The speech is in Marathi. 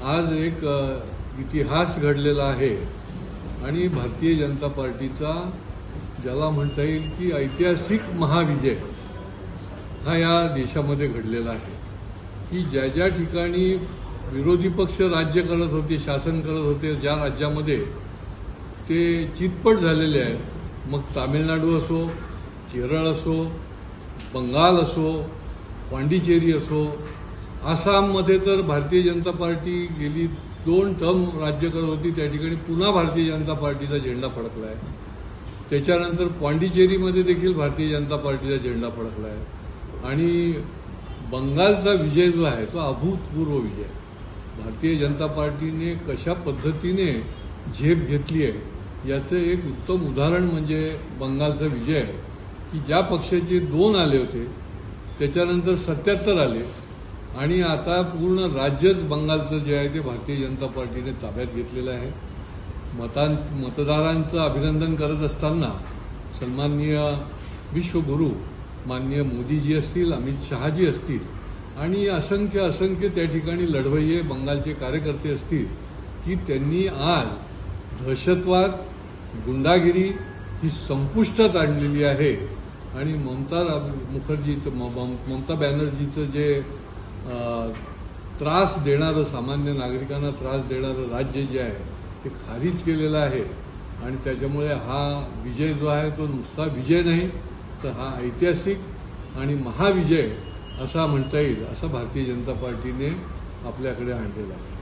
आज एक इतिहास घडलेला आहे आणि भारतीय जनता पार्टीचा ज्याला म्हणता येईल की ऐतिहासिक महाविजय हा या देशामध्ये घडलेला आहे की ज्या ज्या ठिकाणी विरोधी पक्ष राज्य करत होते, शासन करत होते, ज्या राज्यामध्ये ते चितपट झालेले आहेत, मग तामिळनाडू असो, केरळ असो, बंगाल असो, पांडिचेरी असो, आसाममध्ये तर भारतीय जनता पार्टी गेली 2 टर्म राज्य करत होती, त्या ठिकाणी पुन्हा भारतीय जनता पार्टीचा झेंडा फडकला आहे. त्याच्यानंतर पांडिचेरीमध्ये देखील भारतीय जनता पार्टीचा झेंडा फडकला आहे आणि बंगालचा विजय जो आहे तो अभूतपूर्व विजय. भारतीय जनता पार्टीने कशा पद्धतीने झेप घेतली आहे याचं एक उत्तम उदाहरण म्हणजे बंगालचा विजय आहे की ज्या पक्षाचे 2 आले होते त्याच्यानंतर 77 आले आणि आता पूर्ण राज्यच बंगालचं जे आहे ते भारतीय जनता पार्टीने ताब्यात घेतलेलं आहे. मतदारांचं अभिनंदन करत असताना सन्माननीय विश्वगुरू माननीय मोदीजी असतील, अमित शहाजी असतील आणि असंख्य त्या ठिकाणी लढवय्ये बंगालचे कार्यकर्ते असतील की त्यांनी आज दहशतवाद, गुंडागिरी ही संपुष्टात आणलेली आहे आणि ममता बॅनर्जीचं जे त्रास देणारं, सामान्य नागरिकांना त्रास देणारं राज्य जे आहे ते खारिज केलेलं आहे आणि त्याच्यामुळे हा विजय जो आहे तो नुसता विजय नाही तर हा ऐतिहासिक आणि महाविजय असा म्हणता येईल, असा भारतीय जनता पार्टीने आपल्याकडे आणलेला आहे.